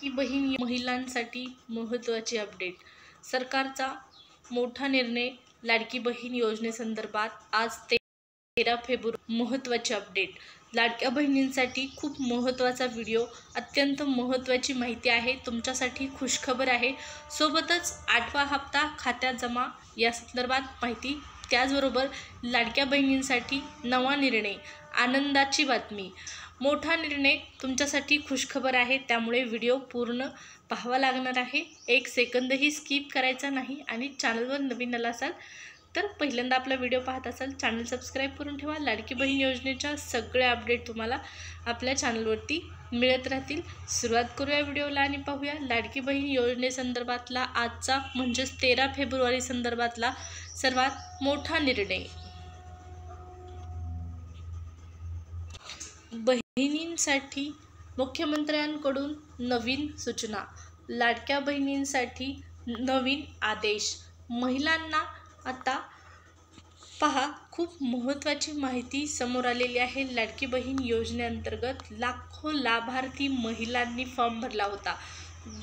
की बहीण महिलांसाठी महत्त्वाची अपडेट. सरकारचा मोठा निर्णय लाडकी बहीण योजनेसंदर्भात आज 13 फेब्रुवारी. महत्त्वाची अपडेट. लाडक्या बहिणींसाठी खूप महत्त्वाचा व्हिडिओ, अत्यंत महत्त्वाची माहिती आहे. तुमच्यासाठी खुशखबर आहे. सोबतच 8वा हप्ता खात्यात जमा या संदर्भात माहिती. त्याचबरोबर लाडक्या बहिणींसाठी नवा निर्णय, आनंदाची बातमी. मोठा निर्णय तुमच्यासाठी खुशखबर आहे, त्यामुळे व्हिडिओ पूर्ण पाहावा लागणार आहे. एक सेकंदही स्किप करायचा नाही. आणि चॅनलवर नवीन आला असाल तर पहिल्यांदा आपला व्हिडिओ पाहत असाल, चॅनल सबस्क्राईब करून ठेवा. लाडकी बहीण योजनेच्या सगळे अपडेट तुम्हाला आपल्या चॅनलवरती मिळत राहतील. सुरुवात करूया व्हिडिओला आणि पाहूया लाडकी बहीण योजनेसंदर्भातला आजचा म्हणजेच 13 फेब्रुवारी संदर्भातला सर्वात मोठा निर्णय. बहिणींसाठी मुख्यमंत्र्यांकडून नवीन सूचना. लाडक्या बहिणींसाठी नवीन आदेश. महिलांना आता पहा, खूप महत्त्वाची माहिती समोर आलेली आहे. लाडकी बहीण योजनेअंतर्गत लाखो लाभार्थी महिलांनी फॉर्म भरला होता.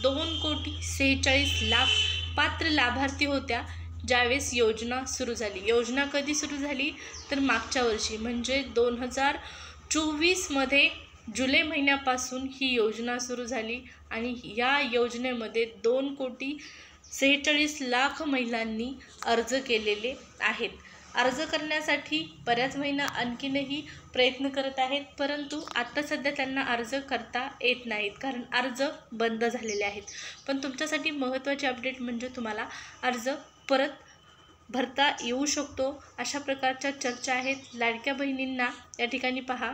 2,46,00,000 पात्र लाभार्थी होत्या ज्यावेळेस योजना सुरू झाली. योजना कधी सुरू झाली तर मागच्या वर्षी म्हणजे 2024मध्ये जुलै महिन्यापासून ही योजना सुरू झाली. आणि या योजनेमध्ये 2,46,00,000 महिलांनी अर्ज केलेले आहेत. अर्ज करण्यासाठी बऱ्याच महिला आणखीनही प्रयत्न करत आहेत, परंतु आता सध्या त्यांना अर्ज करता येत नाहीत, कारण अर्ज बंद झालेले आहेत. पण तुमच्यासाठी महत्त्वाची अपडेट म्हणजे तुम्हाला अर्ज परत भरता येऊ शकतो, अशा प्रकारच्या चर्चा आहेत. लाडक्या बहिणींना या ठिकाणी पहा,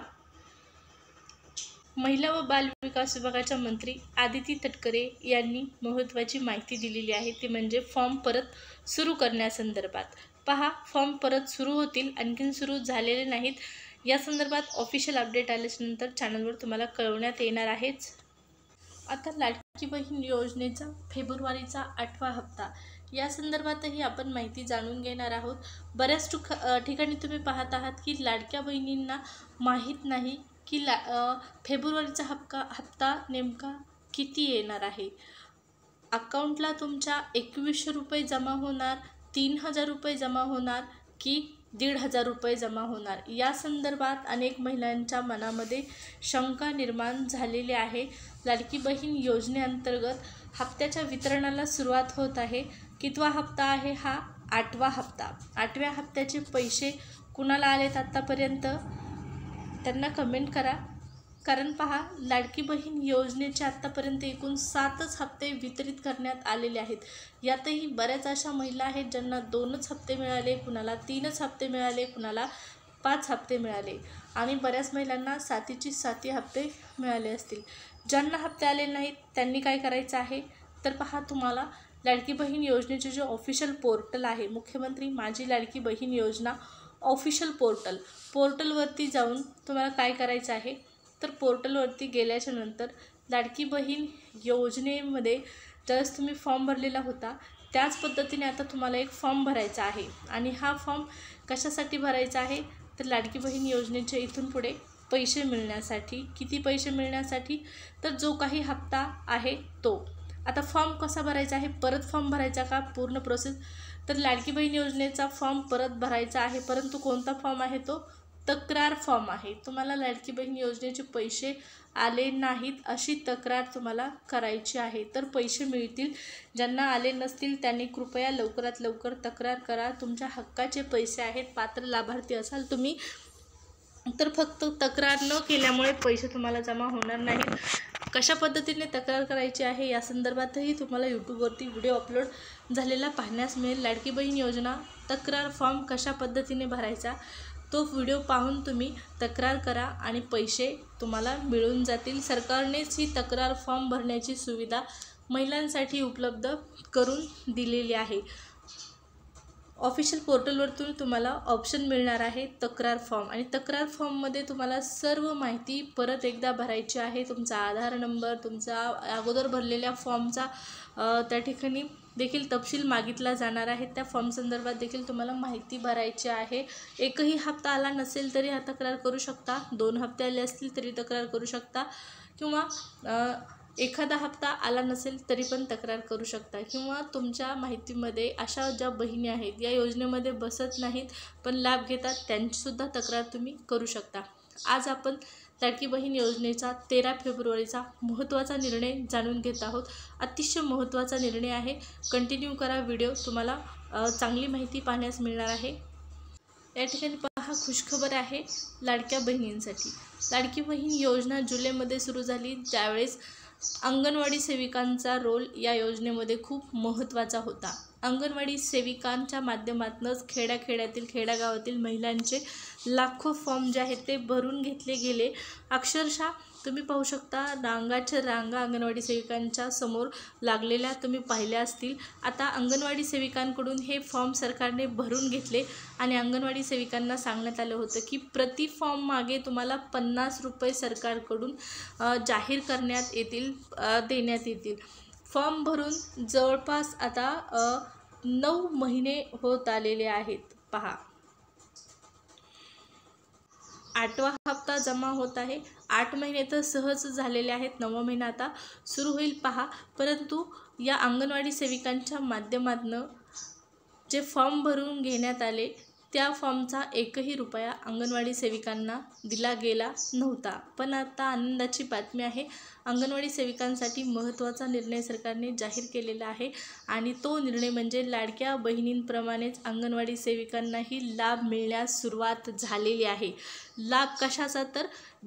महिला व बाल विकास विभागाच्या मंत्री आदिती तटकरे यांनी महत्त्वाची माहिती दिलेली आहे. ती म्हणजे फॉर्म परत सुरू करण्यासंदर्भात. पहा, फॉर्म परत सुरू होतील, आणखीन सुरू झालेले नाहीत. या संदर्भात ऑफिशियल अपडेट आल्यानंतर चॅनलवर तुम्हाला कळवण्यात येणार आहेच. आता लाडकी बहीण योजनेचा फेब्रुवारीचा 8वा हप्ता या संदर्भातही आपण माहिती जाणून घेणार आहोत. बऱ्याच ठिकाणी तुम्ही पाहत आहात की लाडक्या बहिणींना माहीत नाही की फेब्रुवारीचा हप्ता नेमका किती येणार आहे. अकाउंटला तुमच्या 2100 रुपये जमा होणार, 3000 रुपये जमा होणार की 1500 रुपये जमा होणार, या संदर्भात अनेक महिलांच्या मनामध्ये शंका निर्माण झालेली आहे. लाडकी बहीण योजनेअंतर्गत हप्त्याच्या वितरणाला सुरुवात होत आहे. कितवा हप्ता आहे हा? 8वा हप्ता. 8व्या हप्त्याचे पैसे कुणाला आलेत आत्तापर्यंत त्यांना कमेंट करा. कारण पहा, लाडकी बहीण योजनेचे आत्तापर्यंत एकूण 7च हप्ते वितरित करण्यात आलेले आहेत. यातही बऱ्याच अशा महिला आहेत ज्यांना 2च हप्ते मिळाले, कुणाला 3च हप्ते मिळाले, कुणाला 5 हप्ते मिळाले आणि बऱ्याच महिलांना 7चे हप्ते मिळाले असतील. ज्यांना हप्ते आले नाहीत त्यांनी काय करायचं आहे तर पहा, तुम्हाला लाडकी बहीण योजनेचे जे ऑफिशियल पोर्टल आहे, मुख्यमंत्री माझी लाडकी बहीण योजना ऑफिशियल पोर्टलवरती जाऊन तुम्हाला काय करायचं आहे तर पोर्टलवरती गेल्याच्या नंतर लाडकी बहीण योजनेमध्ये ज्यावेळेस तुम्ही फॉर्म भरलेला होता त्याच पद्धतीने आता तुम्हाला एक फॉर्म भरायचा आहे. आणि हा फॉर्म कशासाठी भरायचा आहे तर लाडकी बहीण योजनेचे इथून पुढे पैसे मिळण्यासाठी. किती पैसे मिळण्यासाठी तर जो काही हप्ता आहे तो. आता फॉर्म कसा भरायचा आहे, परत फॉर्म भरायचा का, पूर्ण प्रोसेस तर लाडकी बहीण योजनेचा फॉर्म परत भरायचा आहे. परंतु कोणता फॉर्म आहे तो? तक्रार फॉर्म आहे. तुम्हाला लाडकी बहीण योजनेचे पैसे आले नाहीत अशी तक्रार तुम्हाला करायची आहे, तर पैसे मिळतील. ज्यांना आले नसतील त्यांनी कृपया लवकरात लवकर तक्रार करा. तुमच्या हक्काचे पैसे आहेत. पात्र लाभार्थी असाल तुम्ही तर फक्त तक्रार न केल्यामुळे पैसे तुम्हाला जमा होणार नाहीत. कशा पद्धतीने तक्रार करायची आहे या संदर्भातही तुम्हाला यूट्यूबवरती व्हिडिओ अपलोड झालेला पाहण्यास मिळेल. लाडकी बहीण योजना तक्रार फॉर्म कशा पद्धतीने भरायचा तो व्हिडिओ पाहून तुम्ही तक्रार करा आणि पैसे तुम्हाला मिळून जातील. सरकारनेच ही तक्रार फॉर्म भरण्याची सुविधा महिलांसाठी उपलब्ध करून दिलेली आहे. ऑफिशियल पोर्टलवरतून तुम्हाला ऑप्शन मिळणार आहे तक्रार फॉर्म. आणि तक्रार फॉर्ममध्ये तुम्हाला सर्व माहिती परत एकदा भरायची आहे. तुमचा आधार नंबर, तुमचा अगोदर भरलेल्या फॉर्मचा त्या ठिकाणी देखील तपशील मागितला जाणार आहे. त्या फॉर्म संदर्भात देखील तुम्हाला माहिती भरायची आहे. एकही हप्ता आला नसेल तरी हा तक्रार करू शकता. 2 हप्ते आले असतील तरी तक्रार करू शकता. किंवा एखादा हप्ता आला नसेल तरी पण तक्रार करू शकता, किंवा तुमच्या माहितीमध्ये अशा ज्या बहिणी आहेत या योजनेमध्ये बसत नाहीत पण लाभ घेतात त्यांचीसुद्धा तक्रार तुम्ही करू शकता. आज आपण लाडकी बहीण योजनेचा 13 फेब्रुवारीचा महत्त्वाचा निर्णय जाणून घेत आहोत. अतिशय महत्त्वाचा निर्णय आहे. कंटिन्यू करा व्हिडिओ, तुम्हाला चांगली माहिती पाहण्यास मिळणार आहे. या ठिकाणी पहा, खुशखबर आहे लाडक्या बहिणींसाठी. लाडकी बहीण योजना जुलैमध्ये सुरू झाली, त्यावेळेस अंगणवाडी सेविकांचा रोल या योजनेमध्ये खूप महत्त्वाचा होता. अंगणवाडी सेविकांच्या माध्यमातूनच खेड्याखेड्यातील खेड्यागावातील महिलांचे लाखो फॉर्म जे आहेत ते भरून घेतले गेले. अक्षरशः तुम्ही पाहू शकता, रांगाच्या रांगा अंगणवाडी सेविकांच्या समोर लागलेल्या तुम्ही पाहिल्या असतील. आता अंगणवाडी सेविकांकडून हे फॉर्म सरकारने भरून घेतले आणि अंगणवाडी सेविकांना सांगण्यात आलं होतं की प्रति फॉर्म मागे तुम्हाला 50 रुपये सरकारकडून जाहीर करण्यात येतील, देण्यात येतील. फॉर्म भरून जवळपास आता 9 महिने होत आलेले आहेत. पहा, 8वा हप्ता जमा होत आहे. 8 महिने तर सहज झालेले आहेत, 9वा महिना आता सुरू होईल. पहा, परंतु या अंगणवाडी सेविकांच्या माध्यमातून जे फॉर्म भरून घेण्यात आले त्या फॉर्मचा एकही रुपया अंगणवाडी सेविकांना दिला गेला नव्हता. पण आता आनंदाची बातमी आहे, अंगणवाडी सेविकांसाठी महत्त्वाचा निर्णय सरकारने जाहीर केलेला आहे आणि तो निर्णय म्हणजे लाडक्या बहिणींप्रमाणेच अंगणवाडी सेविकांनाही लाभ मिळण्यास सुरुवात झालेली आहे. लाभ कशाचा? तर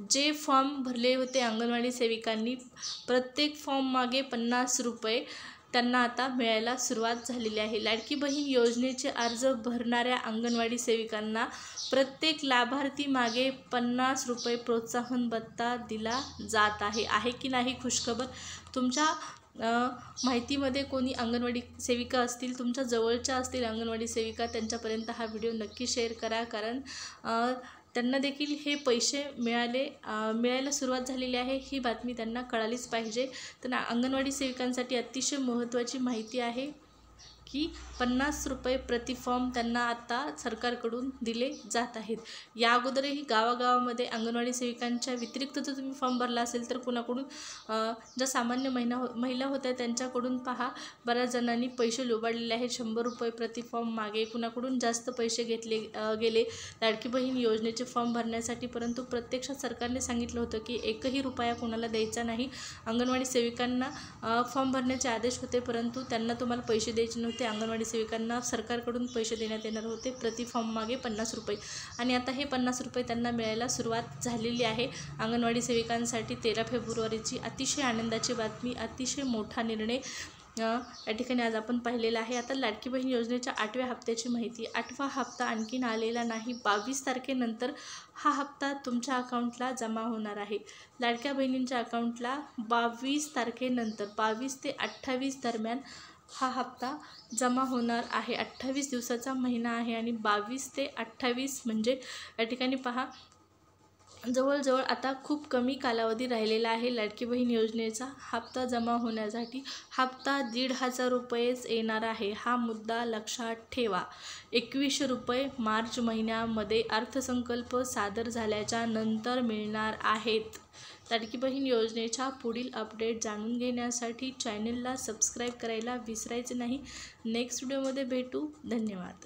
जे फॉर्म भरले होते अंगणवाडी सेविकांनी, प्रत्येक फॉर्म मागे 50 रुपये त्यांना आता मिळायला सुरुवात झालेली आहे. लाडकी बहीण योजनेचे अर्ज भरणाऱ्या अंगणवाडी सेविकांना प्रत्येक लाभार्थी मागे 50 रुपये प्रोत्साहन भत्ता दिला जात आहे. आहे की नाही खुशखबर? तुमच्या माहितीमध्ये कोणी अंगणवाडी सेविका असतील, तुमच्या जवळच्या असतील अंगणवाडी सेविका, त्यांच्यापर्यंत हा व्हिडिओ नक्की शेअर करा, कारण त्यांना देखील हे पैसे मिळायला सुरुवात झालेली आहे. ही बातमी त्यांना कळालीच पाहिजे. तर अंगणवाडी सेविकांसाठी अतिशय महत्त्वाची माहिती आहे की 50 रुपये प्रति फॉर्म त्यांना आता सरकारकडून दिले जात आहेत. या अगोदरही गावागावामध्ये अंगणवाडी सेविकांच्या व्यतिरिक्त जर तुम्ही फॉर्म भरला असेल तर कुणाकडून ज्या सामान्य महिला होत्या त्यांच्याकडून पहा, बऱ्याच जणांनी पैसे लुबाडलेले आहेत. 100 रुपये प्रति फॉर्म मागे कुणाकडून जास्त पैसे घेतले गेले लाडकी बहीण योजनेचे फॉर्म भरण्यासाठी. परंतु प्रत्यक्षात सरकारने सांगितलं होतं की एकही रुपया कोणाला द्यायचा नाही. अंगणवाडी सेविकांना फॉर्म भरण्याचे आदेश होते, परंतु त्यांना तुम्हाला पैसे द्यायचे नव्हते. अंगणवाडी सेविकांना सरकारकडून पैसे देण्यात येणार होते, प्रति फॉर्म मागे 50 रुपये. आणि आता हे 50 रुपये त्यांना मिळायला सुरुवात झालेली आहे. अंगणवाडी सेविकांसाठी 13 फेब्रुवारीची अतिशय आनंदाची बातमी, अतिशय मोठा निर्णय या ठिकाणी आज आपण पाहिलेला आहे. आता लाडकी बहीण योजनेच्या 8व्या हप्त्याची माहिती. 8वा हप्ता आणखीन आलेला नाही. 22 तारखेनंतर हा हप्ता तुमच्या अकाउंटला जमा होणार आहे. लाडक्या बहिणींच्या अकाउंटला 22 तारखेनंतर 22 ते 28 दरम्यान हा हप्ता जमा होणार आहे. 28 दिवसाचा महिना आहे आणि 22 ते 28 म्हणजे या ठिकाणी पहा, जवळजवळ आता खूप कमी कालावधी राहिलेला आहे लाडकी बहीण योजनेचा हप्ता जमा होण्यासाठी. हप्ता 1,500 रुपयेच येणार आहे, हा मुद्दा लक्षात ठेवा. 2100 रुपये मार्च महिन्यामध्ये अर्थसंकल्प सादर झाल्याच्या नंतर मिळणार आहेत. लाडकी बहीण योजनेच्या पुढील अपडेट जाणून घेण्यासाठी चॅनलला सबस्क्राईब करायला विसरायचे नाही. नेक्स्ट व्हिडिओमध्ये भेटू. धन्यवाद.